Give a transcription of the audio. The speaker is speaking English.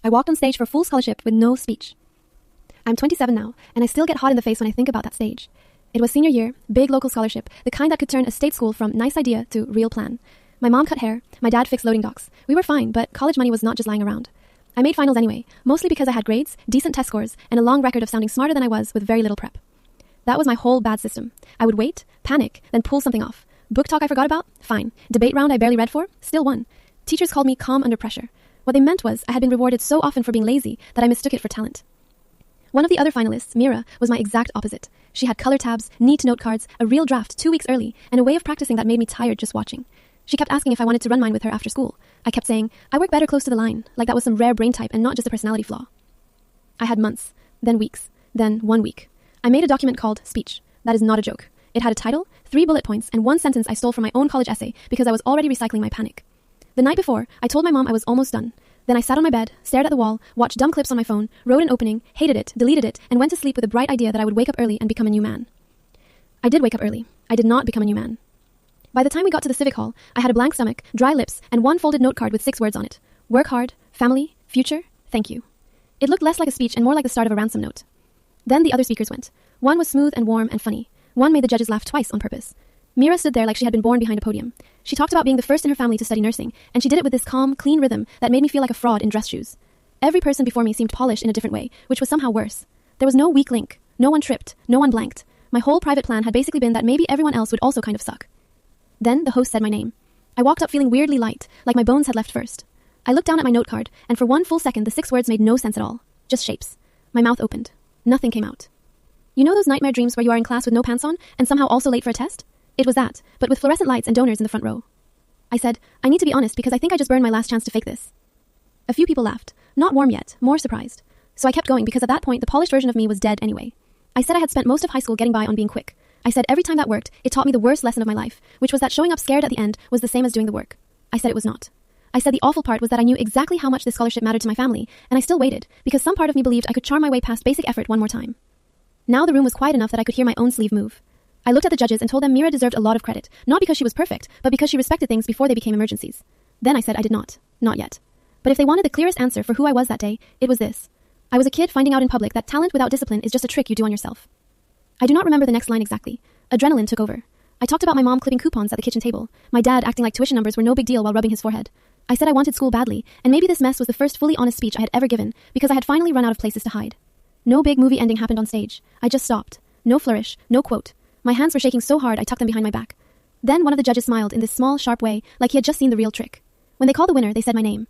I walked on stage for full scholarship with no speech. I'm 27 now, and I still get hot in the face when I think about that stage. It was senior year, big local scholarship, the kind that could turn a state school from nice idea to real plan. My mom cut hair, my dad fixed loading docks. We were fine, but college money was not just lying around. I made finals anyway, mostly because I had grades, decent test scores, and a long record of sounding smarter than I was with very little prep. That was my whole bad system. I would wait, panic, then pull something off. Book talk I forgot about? Fine. Debate round I barely read for? Still won. Teachers called me calm under pressure. What they meant was I had been rewarded so often for being lazy that I mistook it for talent. One of the other finalists, Mira, was my exact opposite. She had color tabs, neat note cards, a real draft 2 weeks early, and a way of practicing that made me tired just watching. She kept asking if I wanted to run mine with her after school. I kept saying, I work better close to the line, like that was some rare brain type and not just a personality flaw. I had months, then weeks, then 1 week. I made a document called Speech. That is not a joke. It had a title, 3 bullet points, and 1 sentence I stole from my own college essay because I was already recycling my panic. The night before, I told my mom I was almost done. Then I sat on my bed, stared at the wall, watched dumb clips on my phone, wrote an opening, hated it, deleted it, and went to sleep with a bright idea that I would wake up early and become a new man. I did wake up early. I did not become a new man. By the time we got to the civic hall, I had a blank stomach, dry lips, and 1 folded note card with 6 words on it. Work hard, family, future, thank you. It looked less like a speech and more like the start of a ransom note. Then the other speakers went. One was smooth and warm and funny. One made the judges laugh twice on purpose. Mira stood there like she had been born behind a podium. She talked about being the first in her family to study nursing, and she did it with this calm, clean rhythm that made me feel like a fraud in dress shoes. Every person before me seemed polished in a different way, which was somehow worse. There was no weak link. No one tripped. No one blanked. My whole private plan had basically been that maybe everyone else would also kind of suck. Then the host said my name. I walked up feeling weirdly light, like my bones had left first. I looked down at my note card, and for 1 full second the 6 words made no sense at all. Just shapes. My mouth opened. Nothing came out. You know those nightmare dreams where you are in class with no pants on, and somehow also late for a test? It was that, but with fluorescent lights and donors in the front row. I said, I need to be honest because I think I just burned my last chance to fake this. A few people laughed. Not warm yet, more surprised. So I kept going because at that point the polished version of me was dead anyway. I said I had spent most of high school getting by on being quick. I said every time that worked, it taught me the worst lesson of my life, which was that showing up scared at the end was the same as doing the work. I said it was not. I said the awful part was that I knew exactly how much this scholarship mattered to my family, and I still waited, because some part of me believed I could charm my way past basic effort one more time. Now the room was quiet enough that I could hear my own sleeve move. I looked at the judges and told them Mira deserved a lot of credit, not because she was perfect, but because she respected things before they became emergencies. Then I said I did not. Not yet. But if they wanted the clearest answer for who I was that day, it was this. I was a kid finding out in public that talent without discipline is just a trick you do on yourself. I do not remember the next line exactly. Adrenaline took over. I talked about my mom clipping coupons at the kitchen table, my dad acting like tuition numbers were no big deal while rubbing his forehead. I said I wanted school badly, and maybe this mess was the first fully honest speech I had ever given, because I had finally run out of places to hide. No big movie ending happened on stage. I just stopped. No flourish, no quote. My hands were shaking so hard I tucked them behind my back. Then one of the judges smiled in this small, sharp way, like he had just seen the real trick. When they called the winner, they said my name.